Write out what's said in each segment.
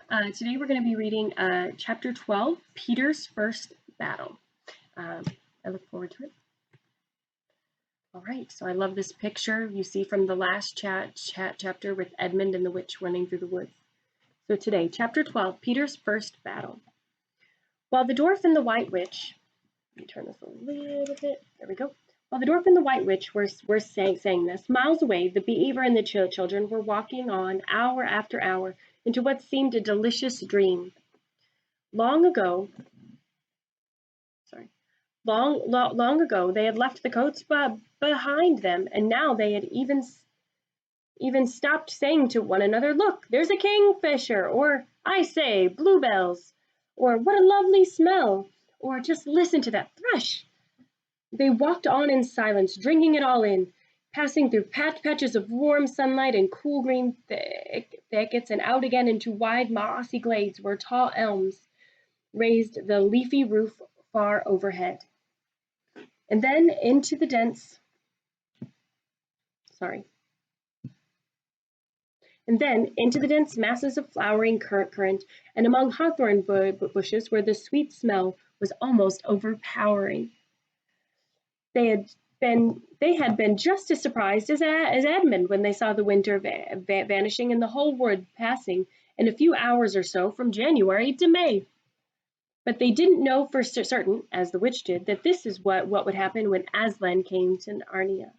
Today we're going to be reading chapter 12, Peter's First Battle. I look forward to it. All right, so I love this picture you see from the last chapter with Edmund and the witch running through the woods. So today, chapter 12, Peter's First Battle. While the dwarf and the white witch, let me turn this a little bit, there we go. While the dwarf and the white witch were saying this, miles away, the beaver and the children were walking on hour after hour into what seemed a delicious dream. Long ago, they had left the coats behind them, and now they had even stopped saying to one another, "Look, there's a kingfisher," or "I say, bluebells," or "What a lovely smell," or "Just listen to that thrush." They walked on in silence, drinking it all in, passing through patches of warm sunlight and cool green thickets, and out again into wide mossy glades where tall elms raised the leafy roof far overhead. And then into the dense masses of flowering currant and among hawthorn bushes where the sweet smell was almost overpowering. They had been just as surprised as Edmund when they saw the winter vanishing and the whole wood passing in a few hours or so from January to May. But they didn't know for certain, as the witch did, that this is what would happen when Aslan came to Narnia.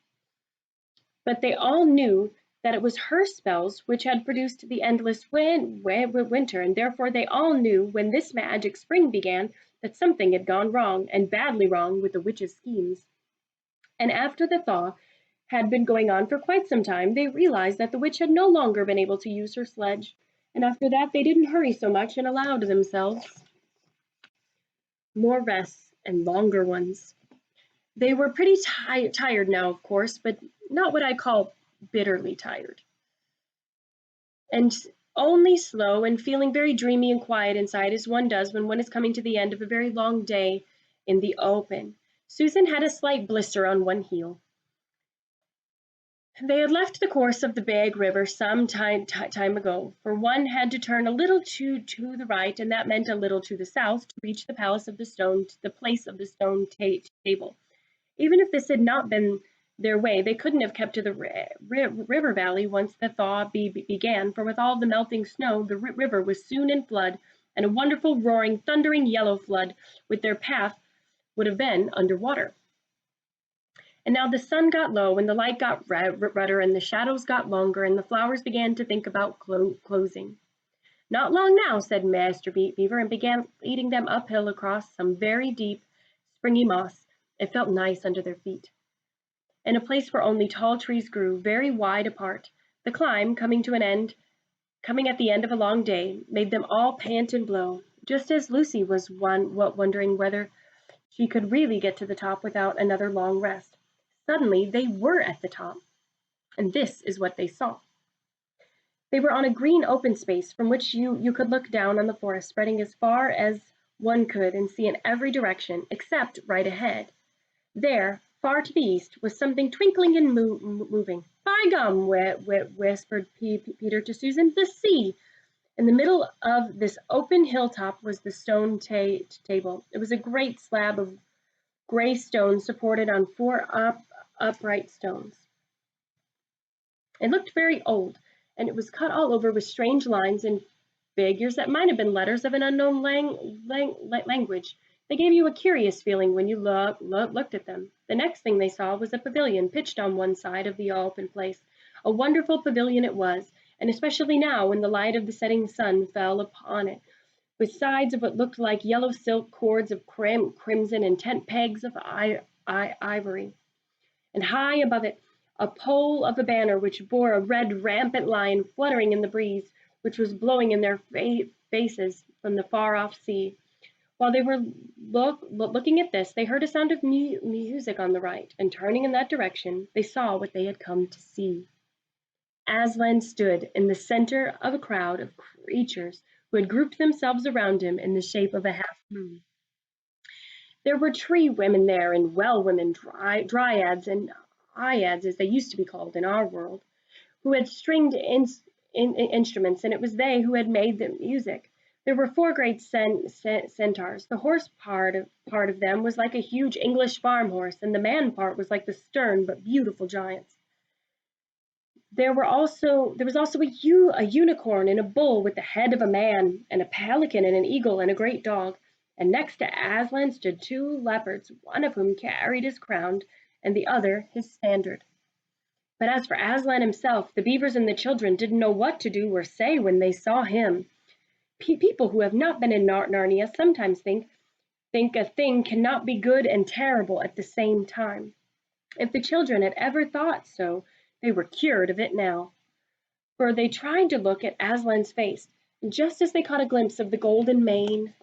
But they all knew that it was her spells which had produced the endless winter, and therefore they all knew when this magic spring began that something had gone wrong, and badly wrong, with the witch's schemes. And after the thaw had been going on for quite some time, they realized that the witch had no longer been able to use her sledge, and after that they didn't hurry so much and allowed themselves more rests and longer ones. They were pretty tired now, of course, but not what I call bitterly tired. And only slow and feeling very dreamy and quiet inside as one does when one is coming to the end of a very long day in the open. Susan had a slight blister on one heel. They had left the course of the big river some time ago, for one had to turn a little to the right, and that meant a little to the south to reach the place of the stone table. Even if this had not been their way, they couldn't have kept to the river valley once the thaw began, for with all the melting snow, the river was soon in flood, and a wonderful, roaring, thundering yellow flood, with their path would have been under water. And now the sun got low, and the light got redder, and the shadows got longer, and the flowers began to think about closing. "Not long now," said Master Beaver, and began leading them uphill across some very deep, springy moss. It felt nice under their feet, in a place where only tall trees grew, very wide apart. The climb, coming at the end of a long day, made them all pant and blow, just as Lucy was wondering whether she could really get to the top without another long rest. Suddenly they were at the top, and this is what they saw. They were on a green open space from which you could look down on the forest spreading as far as one could and see in every direction, except right ahead. There, far to the east, was something twinkling and moving. "By gum," whispered Peter to Susan, "the sea!" In the middle of this open hilltop was the stone table. It was a great slab of gray stone supported on four upright stones. It looked very old, and it was cut all over with strange lines and figures that might have been letters of an unknown language. They gave you a curious feeling when you looked at them. The next thing they saw was a pavilion pitched on one side of the open place. A wonderful pavilion it was, and especially now when the light of the setting sun fell upon it, with sides of what looked like yellow silk, cords of crimson, and tent pegs of ivory. And high above it, a pole of a banner which bore a red rampant lion fluttering in the breeze, which was blowing in their faces from the far-off sea. While they were looking at this, they heard a sound of music on the right, and turning in that direction, they saw what they had come to see. Aslan stood in the center of a crowd of creatures who had grouped themselves around him in the shape of a half-moon. There were tree women there, and well women, dryads and iads, as they used to be called in our world, who had stringed instruments, and it was they who had made the music. There were four great centaurs. The horse part of them was like a huge English farm horse, and the man part was like the stern but beautiful giants. There was also a unicorn and a bull with the head of a man, and a pelican and an eagle and a great dog. And next to Aslan stood two leopards, one of whom carried his crown and the other his standard. But as for Aslan himself, the beavers and the children didn't know what to do or say when they saw him. People who have not been in Narnia sometimes think a thing cannot be good and terrible at the same time. If the children had ever thought so, they were cured of it now. For they tried to look at Aslan's face, and just as they caught a glimpse of the golden mane,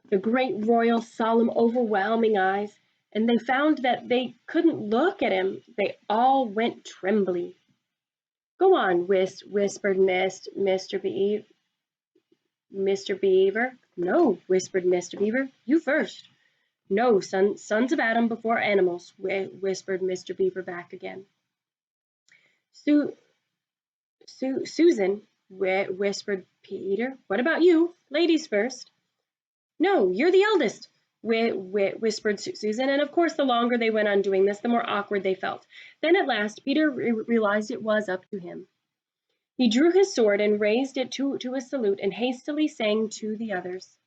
the great royal, solemn, overwhelming eyes, and they found that they couldn't look at him, they all went trembly. Go on, whispered Mr. Beaver. No, whispered Mr. Beaver, you first. No, sons of Adam before animals, whispered Mr. Beaver back again. Susan, whispered Peter. What about you? Ladies first. No, you're the eldest, whispered Susan, and of course the longer they went on doing this, the more awkward they felt. Then at last Peter realized it was up to him. He drew his sword and raised it to a salute and hastily sang to the others.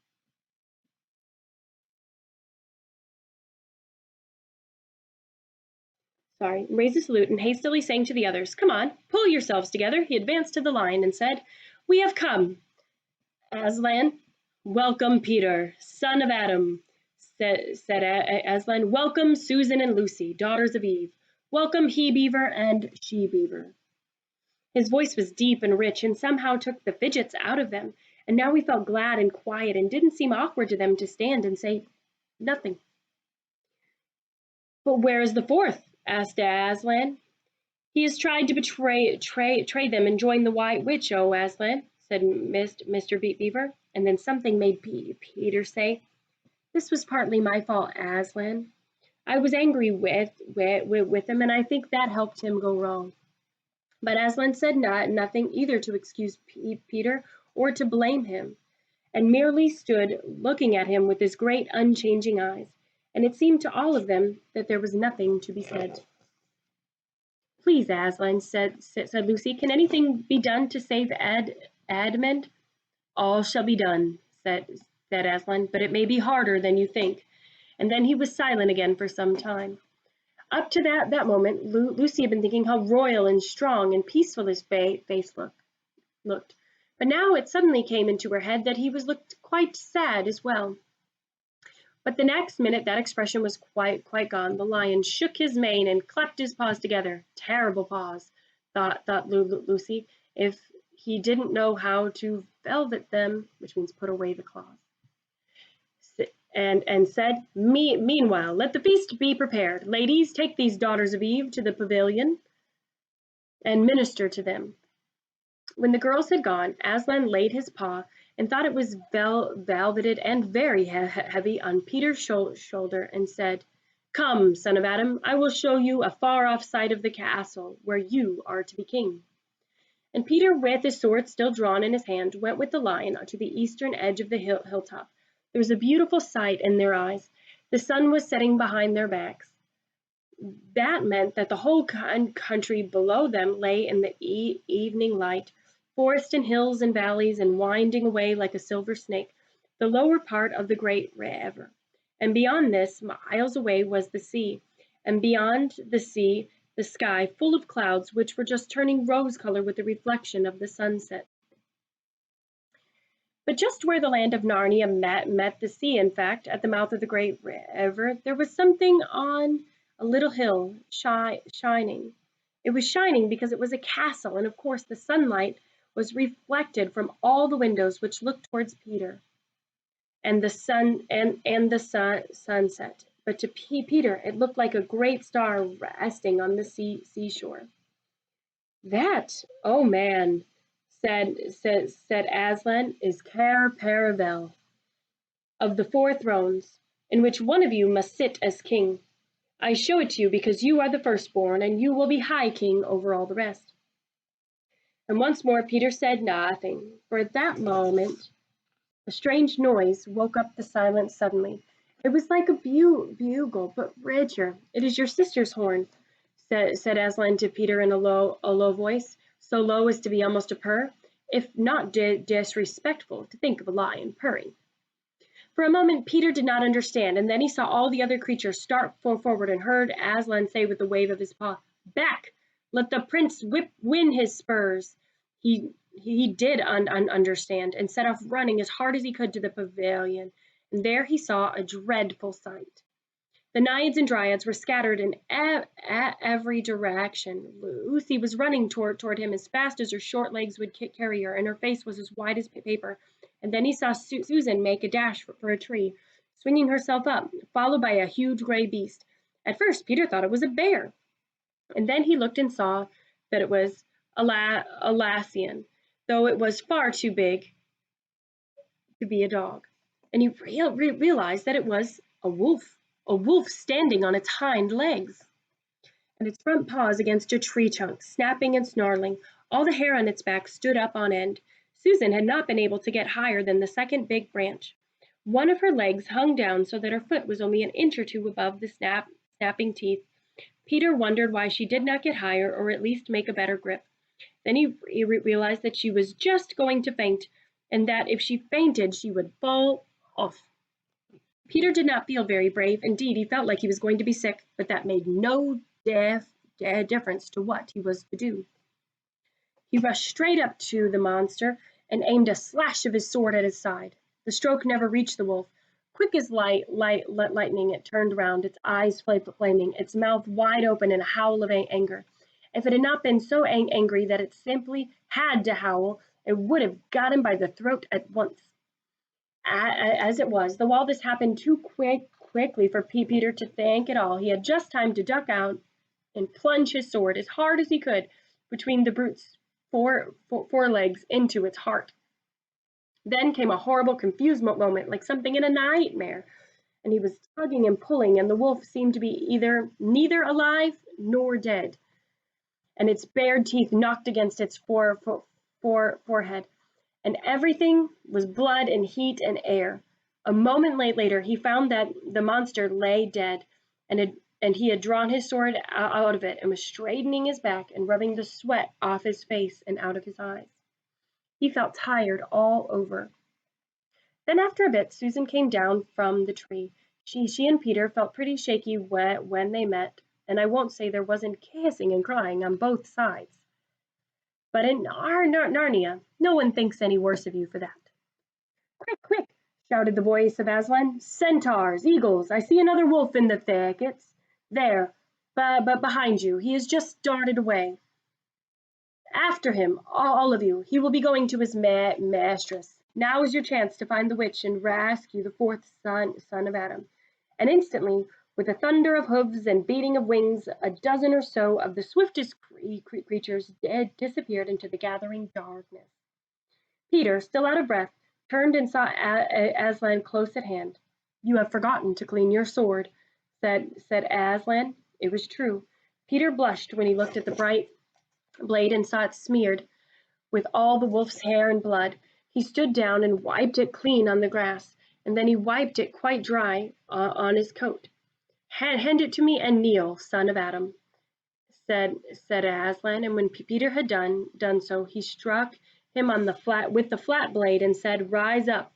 Raised a salute and hastily sang to the others. Come on, pull yourselves together. He advanced to the line and said, We have come. Aslan, welcome Peter, son of Adam, said Aslan. Welcome Susan and Lucy, daughters of Eve. Welcome He Beaver and She Beaver. His voice was deep and rich and somehow took the fidgets out of them, and now he felt glad and quiet and didn't seem awkward to them to stand and say nothing. But where is the fourth? Asked Aslan. He has tried to betray them and join the White Witch, oh Aslan, said Mr. Beaver, and then something made Peter say, This was partly my fault, Aslan. I was angry with him, and I think that helped him go wrong. But Aslan said nothing either to excuse Peter or to blame him, and merely stood looking at him with his great unchanging eyes, and it seemed to all of them that there was nothing to be said. Please, Aslan, said Lucy, can anything be done to save Edmund? All shall be done, said Aslan, but it may be harder than you think. And then he was silent again for some time. Up to that moment, Lucy had been thinking how royal and strong and peaceful his face looked. But now it suddenly came into her head that he looked quite sad as well. But the next minute that expression was quite gone. The lion shook his mane and clapped his paws together. Terrible paws, thought Lucy, if he didn't know how to velvet them, which means put away the claws. And said, Meanwhile, let the feast be prepared. Ladies, take these daughters of Eve to the pavilion and minister to them. When the girls had gone, Aslan laid his paw and thought it was velveted and very heavy on Peter's shoulder and said, Come, son of Adam, I will show you a far-off side of the castle where you are to be king. And Peter, with his sword still drawn in his hand, went with the lion to the eastern edge of the hilltop. There was a beautiful sight in their eyes. The sun was setting behind their backs. That meant that the whole country below them lay in the evening light, forest and hills and valleys, and winding away like a silver snake, the lower part of the great river. And beyond this, miles away, was the sea, and beyond the sea, the sky full of clouds which were just turning rose color with the reflection of the sunset. But just where the land of Narnia met the sea, in fact, at the mouth of the great river, there was something on a little hill shining. It was shining because it was a castle, and of course the sunlight was reflected from all the windows which looked towards Peter and the sunset. But to Peter, it looked like a great star resting on the seashore. That, oh man, said Aslan, is Cair Paravel, of the 4 thrones, in which one of you must sit as king. I show it to you because you are the firstborn, and you will be high king over all the rest. And once more Peter said nothing, for at that moment a strange noise woke up the silence suddenly. It was like a bugle, but richer. "It is your sister's horn," said Aslan to Peter in a low voice, so low as to be almost a purr, if not disrespectful to think of a lion purring. For a moment Peter did not understand, and then he saw all the other creatures start forward and heard Aslan say with a wave of his paw, "Back! Let the prince win his spurs." He did understand, and set off running as hard as he could to the pavilion, and there he saw a dreadful sight. The naiads and dryads were scattered in every direction. Lucy was running toward him as fast as her short legs would carry her, and her face was as white as paper. And then he saw Susan make a dash for a tree, swinging herself up, followed by a huge gray beast. At first Peter thought it was a bear, and then he looked and saw that it was a Lathian, though it was far too big to be a dog. And he realized that it was a wolf standing on its hind legs, and its front paws against a tree trunk, snapping and snarling. All the hair on its back stood up on end. Susan had not been able to get higher than the second big branch. One of her legs hung down so that her foot was only an inch or two above the snapping teeth. Peter wondered why she did not get higher, or at least make a better grip. Then he realized that she was just going to faint, and that if she fainted she would fall off. Peter did not feel very brave. Indeed, he felt like he was going to be sick, but that made no difference to what he was to do. He rushed straight up to the monster and aimed a slash of his sword at his side. The stroke never reached the wolf. Quick as lightning, it turned round, its eyes flaming, its mouth wide open in a howl of anger. If it had not been so angry that it simply had to howl, it would have got him by the throat at once. As it was, though all this happened too quickly for Peter to think at all, he had just time to duck out and plunge his sword as hard as he could between the brute's forelegs into its heart. Then came a horrible, confused moment, like something in a nightmare, and he was tugging and pulling, and the wolf seemed to be neither alive nor dead, and its bared teeth knocked against its forehead, and everything was blood and heat and air. A moment later, he found that the monster lay dead, and he had drawn his sword out of it and was straightening his back and rubbing the sweat off his face and out of his eyes. He felt tired all over. Then after a bit, Susan came down from the tree. She and Peter felt pretty shaky when they met, and I won't say there wasn't kissing and crying on both sides. But in our Narnia, no one thinks any worse of you for that. "Quick, quick!" shouted the voice of Aslan. "Centaurs, eagles, I see another wolf in the thickets. There, but behind you, he has just darted away. After him, all of you. He will be going to his mistress. Now is your chance to find the witch and rescue the fourth son of Adam." And instantly, with a thunder of hoofs and beating of wings, a dozen or so of the swiftest creatures disappeared into the gathering darkness. Peter, still out of breath, turned and saw Aslan close at hand. "You have forgotten to clean your sword," said Aslan. It was true. Peter blushed when he looked at the bright blade and saw it smeared with all the wolf's hair and blood. He stood down and wiped it clean on the grass, and then he wiped it quite dry on his coat. Hand it to me and kneel, son of Adam," said Aslan, and when Peter had done so, he struck him on the flat blade and said, "Rise up,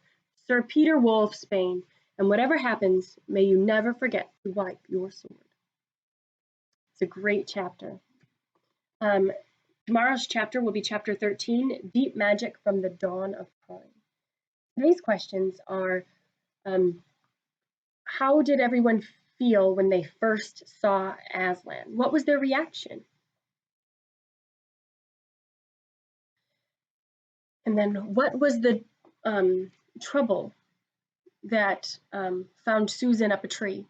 Sir Peter Wolfsbane, and whatever happens, may you never forget to wipe your sword." It's a great chapter. Tomorrow's chapter will be chapter 13, Deep Magic from the Dawn of Time. Today's questions are, how did everyone feel when they first saw Aslan? What was their reaction? And then what was the trouble that found Susan up a tree?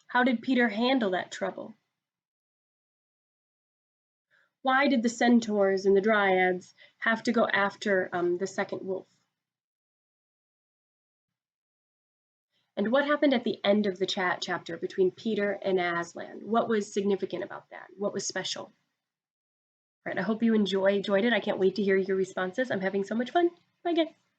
How did Peter handle that trouble? Why did the centaurs and the dryads have to go after the second wolf? And what happened at the end of the chapter between Peter and Aslan? What was significant about that? What was special? All right, I hope you enjoyed it. I can't wait to hear your responses. I'm having so much fun. Bye, guys.